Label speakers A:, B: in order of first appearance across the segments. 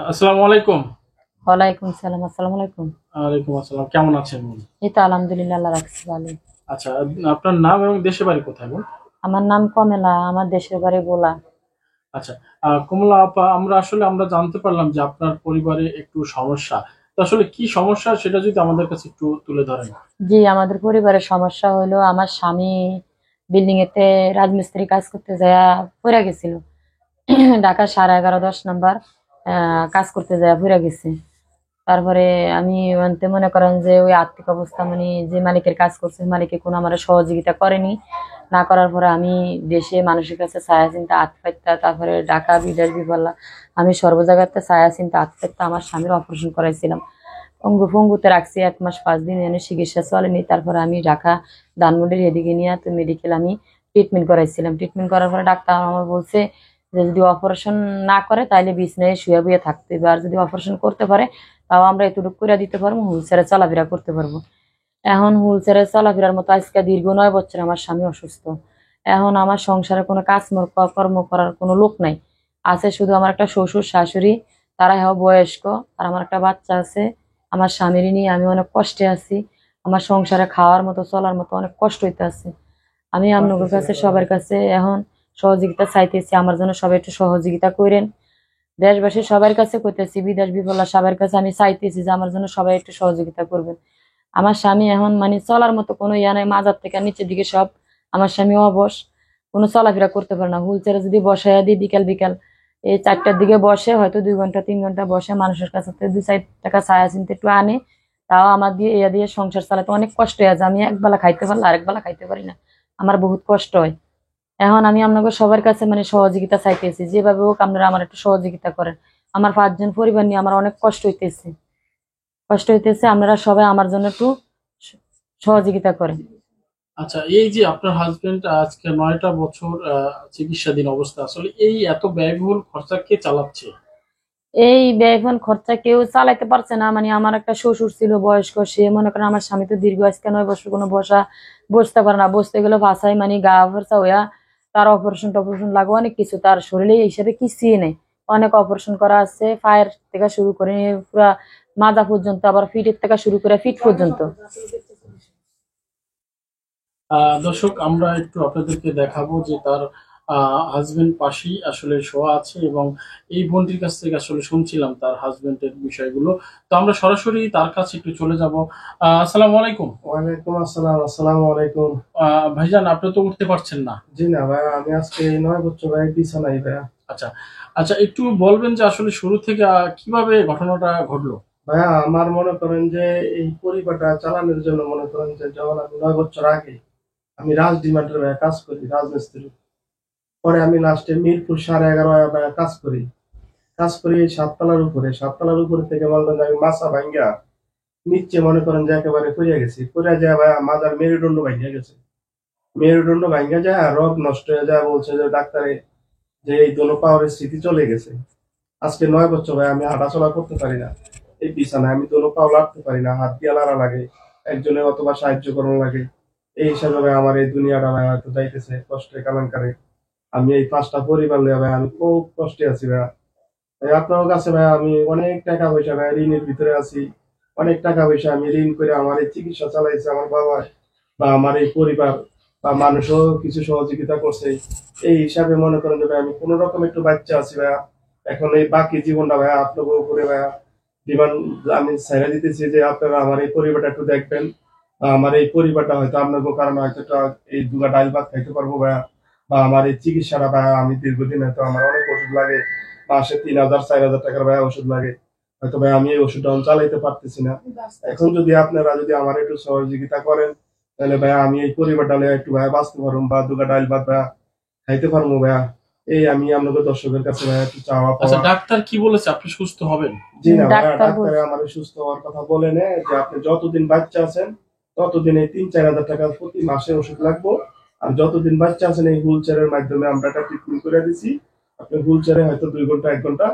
A: আসসালামু আলাইকুম।
B: ওয়ালাইকুম সালাম। আসসালামু আলাইকুম।
A: ওয়ালাইকুম আসসালাম। কেমন আছেন বোন?
B: এই তো আলহামদুলিল্লাহ, আল্লাহ রাখছে ভালো।
A: আচ্ছা, আপনার নাম এবং দেশের বাড়ি কোথায় বোন?
B: আমার নাম কমেলা, আমার দেশের বাড়ি ভোলা।
A: আচ্ছা, কমলা আপা, আমরা জানতে পারলাম যে আপনার পরিবারে একটু সমস্যা। তো আসলে কি সমস্যা সেটা যদি আমাদের কাছে একটু তুলে ধরেন।
B: জি, আমাদের পরিবারের সমস্যা হলো আমার স্বামী বিল্ডিং এতে রাজমিস্ত্রি কাজ করতে যায় পড়ে গেছিল। ঢাকা 11:30-10 নাম্বার কাজ করতে যায় পড়ে গেছে। তারপরে আমি মানতে মনে করেন যে ওই আর্থিক অবস্থা মানে যে মালিকের কাজ করছে মালিকে কোনো আমার সহযোগিতা করেনি। না করার পরে আমি দেশে মানুষের কাছে ছায়া চিন্তা আত্মহত্যা, তারপরে ঢাকা বিদেশ বিপাল্লা আমি সর্ব জায়গাতে ছায়া চিন্তা আত্মহত্যা আমার স্বামীর অপারেশন করাইছিলাম। অঙ্গ ভঙ্গুতে রাখছি 1 মাস 5 দিন, এনে চিকিৎসা চলেনি। তারপরে আমি ঢাকা ধানমন্ডির এদিকে নিয়ে তো মেডিকেল আমি ট্রিটমেন্ট করাইছিলাম। ট্রিটমেন্ট করার পরে ডাক্তার আমার বলছে যে যদি অপারেশন না করে তাইলে বিছনায় শুয়ে বুয়ে থাকতে হবে, আর যদি অপারেশন করতে পারে তাও আমরা এতটুকু করে দিতে পারবো, হুইল চেয়ারে চলাফেরা করতে পারবো। এখন হুইল চেয়ারে চলাফেরার মতো আজকে দীর্ঘ 9 বছর আমার স্বামী অসুস্থ। এখন আমার সংসারে কোনো কর্ম করার কোনো লোক নাই। আছে শুধু আমার একটা শ্বশুর শাশুড়ি, তারা বয়স্ক। আর আমার একটা বাচ্চা আছে। আমার স্বামীর নিয়ে আমি অনেক কষ্টে আছি। আমার সংসারে খাওয়ার মতো চলার মতো অনেক কষ্ট হইতে আছে। আমি আপনাদের কাছে সবার কাছে এখন সহযোগিতা চাইতেছি, আমার জন্য সবাই একটু সহযোগিতা করেন। দেশবাসী সবার কাছে কইতেছি, বিদেশ বিপল্লা সবার কাছে আমি চাইতেছি যে আমার জন্য সবাই একটু সহযোগিতা করবেন। আমার স্বামী এখন মানে চলার মতো কোনো ইয়া নাই, মাজার থেকে নিচের দিকে সব। আমার স্বামী অবশ, কোনো চলাফেরা করতে পারে না। হুইল চেয়ারে যদি বসাইয়া দিই বিকাল বিকাল এই 4টার দিকে বসে, হয়তো 2 ঘন্টা 3 ঘন্টা বসে, মানুষের কাছে থেকে 2-4 টাকা ছায়া চিনতে একটু আনে। তাও আমার দিয়ে ইয়া দিয়ে সংসার চালাতে অনেক কষ্ট হয়ে যায়। আমি একবেলা খাইতে পারলে আরেক বেলা খাইতে পারি না, আমার বহুত কষ্ট হয়। এখন আমি আপনাকে সবার কাছে মানে সহযোগিতা চাইতেছি, যেভাবে হোক আপনারা আমার একটু সহযোগিতা করেন। আমার 5 জন পরিবার নিয়ে আমার অনেক কষ্ট হইতেছে, আপনারা সবাই আমার জন্য একটু সহযোগিতা করেন।
A: আচ্ছা, এই যে আপনার হাজবেন্ড আজকে 9টা বছর চিকিৎসাধীন অবস্থা, আসলে এই এত ব্যয়বহুল খরচা কে চালাচ্ছে?
B: এই ব্যয়ফোন খরচা কেউ চালাইতে পারছে না। মানে আমার একটা শ্বশুর ছিল বয়স্ক, সে মনে করেন আমার স্বামী তো দীর্ঘ আজকে 9 বছর কোনো বসতে পারে না, বসতে গেলে ভাষায় মানে গা ফরসা হইয়া তার অপারেশন টপারেশন লাগবে অনেক কিছু, তার শরীরে এই হিসাবে কিছুই নেই। অনেক অপারেশন করা আছে, পায়ের থেকে শুরু করে পুরা মাজা পর্যন্ত, আবার ফিটের থেকে শুরু করে ফিট পর্যন্ত।
A: দর্শক, আমরা একটু আপনাদেরকে দেখাবো যে তার হাজবেন্ড পাশেই আসলে শোয়া আছে, এবং এই বোনটির কাছ থেকে আসলে শুনছিলাম তার হাজবেন্ডের বিষয়গুলো। তো আমরা সরাসরি তার কাছে একটু চলে যাব। আসসালামু আলাইকুম।
C: ওয়ালাইকুম আসসালাম। আসসালামু আলাইকুম।
A: ভাইজান, আপনি তো উঠতে পারছেন না।
C: জি না ভাইয়া, আমি আজকে এই 9 বছর ভাই বিছানায় ভাইয়া।
A: আচ্ছা, আচ্ছা, একটু বলবেন যে আসলে শুরু থেকে কিভাবে ঘটনাটা ঘটলো?
C: ভাইয়া আমার মনে করেন যে এই পরিবারটা চালানোর জন্য মনে করেন যে যখন আমি 9 বছর আগে আমি রাজ ডিমান্ডের ভাইয়া কাজ করি, রাজমিস্ত্রি। পরে আমি লাস্টে মিরপুর 11:30 ভাইয়া কাজ করি এই সাততলার উপরে থেকে মনে করেন যে আমি মাছা ভাঙ্গা নিচে মনে করেন যে একেবারে পড়ে গেছি। পড়ে যায় ভাইয়া মাজার মেরুদণ্ড ভাঙ্গা গেছে। মেরুদণ্ড ভাঙ্গা যায় আর রোগ নষ্ট হয়ে যায়, বলছে যে ডাক্তারে যে এই দোনো পাওয়ারের স্মৃতি চলে গেছে। আজকে 9 বছর ভাই আমি হাঁটাচলা করতে পারি না। এই বিছানায় আমি দোনো পাও লাড়তে পারি না, হাত দিয়ে লাড়া লাগে, একজনের অথবা সাহায্য করানো লাগে। এই হিসাবে ভাই আমার এই দুনিয়াটা ভাই হয়তো যাইতেছে কষ্টে কালাঙ্কারে। আমি এই 5টা পরিবার নিয়ে ভাই আমি খুব কষ্টে আছি ভাই। তাই আপনার কাছে ভাই আমি অনেক টাকা পয়সা ভাই ঋণের ভিতরে আছি। অনেক টাকা পয়সা আমি ঋণ করে আমার এই চিকিৎসা চালাইছে আমার বাবা বা আমার এই পরিবার বা মানুষও কিছু সহযোগিতা করছে। এই হিসাবে মনে করেন যে ভাই আমি কোন রকম একটু বাচ্চা আছি ভাইয়া। এখন এই বাকি জীবনটা ভাইয়া আপনাদের উপরে ভাইয়া ডিমান্ড আমি ছেড়ে দিতেছি যে আপনারা আমার এই পরিবারটা একটু দেখবেন। আমার এই পরিবারটা হয়তো আপনাদের কারণে হয়তো একটা এই দুগা ডাল ভাত খাইতে পারবো ভাইয়া। বা আমার এই চিকিৎসাটা ভাইয়া আমি দীর্ঘদিন হয়তো আমার অনেক ওষুধ লাগে, মাসে 3,000 4,000 টাকার ভাইয়া ওষুধ লাগে। হয়তো ভাই আমি এই ওষুধটা চালাইতে পারতেছি না। এখন যদি আপনারা যদি আমার একটু সহযোগিতা করেন তাহলে ভাইয়া আমি এই পরিবারটা নিয়ে একটু ভাইয়া বাঁচতে পারবো বা দুগা ডাল ভাত ভাইয়া খাইতে পারবো ভাইয়া। এই আমি আপনাদের দর্শকের কাছে ভাইয়া একটু চাওয়া
A: আচ্ছা,
C: পাওয়া।
A: ডাক্তার কি বলেছে আপনি সুস্থ হবেন?
C: জি না ভাইয়া,
B: ডাক্তার
C: ডাক্তারে
B: বলছে
C: আমার সুস্থ হওয়ার কথা বলে নে যে আপনি যতদিন বাচ্চা আছেন ততদিন এই 3-4 হাজার টাকা প্রতি মাসে ওষুধ লাগবো। আর যতদিন বাচ্চা আছেন এই হুইল চেয়ারের মাধ্যমে আমরা একটা ট্রিটমেন্ট করে দিছি। আপনি হুইল চেয়ারে হয়তো 2 ঘন্টা 1 ঘন্টা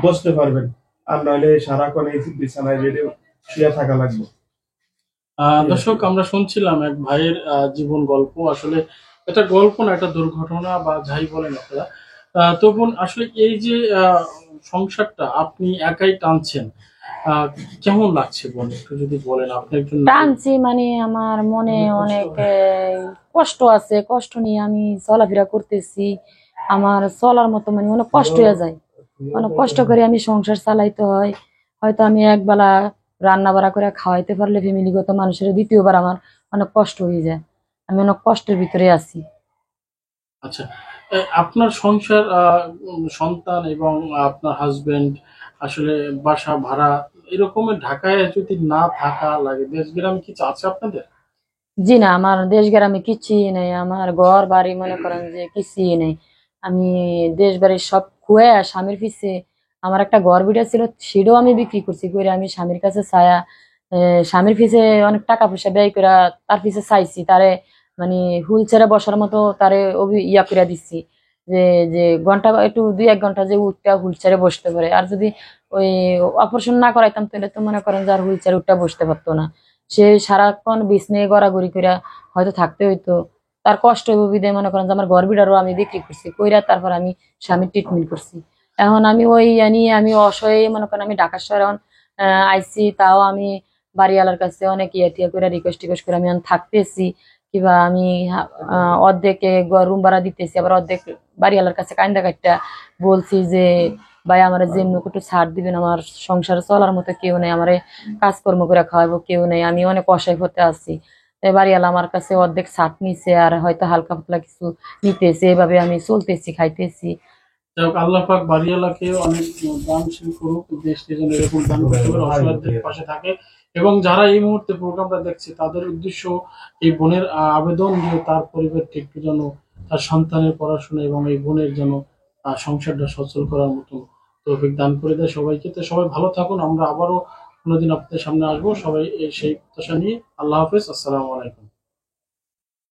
C: বসতে পারবেন। আর নইলে সারাক্ষণ এই বিছানায় বেডে শুয়ে থাকা লাগবে। এই আর
A: দর্শক,
C: কি।
A: আমরা শুনছিলাম এক ভাইয়ের জীবন গল্প। আসলে এটা গল্প না, এটা দুর্ঘটনা বা যাই বলেন আপনারা। তো বোন, আসলে এই যে সংসারটা আপনি একাই টানছেন, আহ, কেমন লাগছে বোন, একটু যদি বলেন, আপনি একজন নারী।
B: টানছি মানে আমার মনে অনেক কষ্ট আছে, কষ্ট নিয়ে আমি চলাফেরা করতেছি। আমার চলার মতো মানে অনেক কষ্ট হয়ে যায়, অনেক কষ্ট করে আমি সংসার চালাইতে হয়। হয়তো আমি একবেলা রান্না বাড়া করে খাওয়াইতে পারলে ফ্যামিলিগত মানুষের, দ্বিতীয়বার আমার অনেক কষ্ট হয়ে যায়। আমি অনেক কষ্টের ভিতরে আছি।
A: আচ্ছা, আপনার সংসার, সন্তান এবং আপনার হাজবেন্ড, আসলে বাসা ভাড়া এরকমের ঢাকায় যদি না থাকা লাগে, দেশ গ্রামে কিছু আছে আপনাদের?
B: জি না, আমার দেশ গ্রামে কিছুই নেই, আমার ঘর বাড়ি মনে করেন যে কিছুই নেই। আমি দেশ বাড়ি সব খুয়ে স্বামীর পিছে, আমার একটা ঘর বিটা ছিল সেটাও আমি বিক্রি করছি করে, আমি স্বামীর কাছে ছায়া স্বামীর পিছে অনেক টাকা পয়সা ব্যয় করে তার পিছে চাইছি তারে, মানে হুল ছেড়ে বসার মতো তারে ইয়া করে দিচ্ছি, যে যে ঘন্টা একটু 2-1 ঘন্টা যে উঠটা হুল ছেড়ে বসতে পারে। আর যদি ওই অপারেশন না করাইতাম তাহলে তো মনে করেন যে আর হুল ছেড়ে উঠটা বসতে পারতো না। সে সারাক্ষণ বিছনে গড়াগড়ি করে হয়তো থাকতে হইতো। তার কষ্ট হইব বিধায় মনে করেন যে আমার ঘর বিড়ারও আমি বিক্রি করছি কইরা, তারপর আমি স্বামীর ট্রিটমেন্ট করছি। এখন আমি ওই নিয়ে আমি অসহায় মনে করেন আমি ঢাকা শহরে এখন আইছি, তাও আমি বাড়িওয়ালার কাছে অনেক ইয়া টিয়া করে রিকোয়েস্ট টিকোয়েস্ট করে আমি এখন থাকতেছি। কিবা আমি অর্ধেক রুম ভাড়া দিতেছি, আবার অর্ধেক বাড়িওয়ালার কাছে কান্দা কাটটা বলছি যে ভাই আমার যেমনি একটু ছাড় দিবেন, আমার সংসার চলার মতো কেউ নেই, আমার কাজকর্ম করে খাওয়াবো কেউ নেই, আমি অনেক অসহায় হতে আছি। তাই বাড়িওয়ালা আমার কাছে অর্ধেক ছাড় নিছে আর হয়তো হালকা পাতলা কিছু নিতেছে, এভাবে আমি চলতেছি খাইতেছি।
A: যাই হোক, আল্লাহ পাক বাড়িওয়ালাকে অনেক দানশীল করুক, দেশকে যেন এরকম দান করতে পারে, অসহায়দের পাশে থাকে। এবং যারা এই মুহূর্তে প্রোগ্রামটা দেখছে তাদের উদ্দেশ্য এই বোনের আবেদন যে তার পরিবারকে একটু যেন, তার সন্তানের পড়াশোনা এবং এই বোনের যেন সংসারটা সচল করার মতো তৌফিক দান করে দেয় সবাইকে। তো সবাই ভালো থাকুন, আমরা আবারও কোনোদিন আপনাদের সামনে আসবো সবাই, সেই প্রত্যাশা নিয়ে। আল্লাহ হাফেজ, আসসালামু আলাইকুম।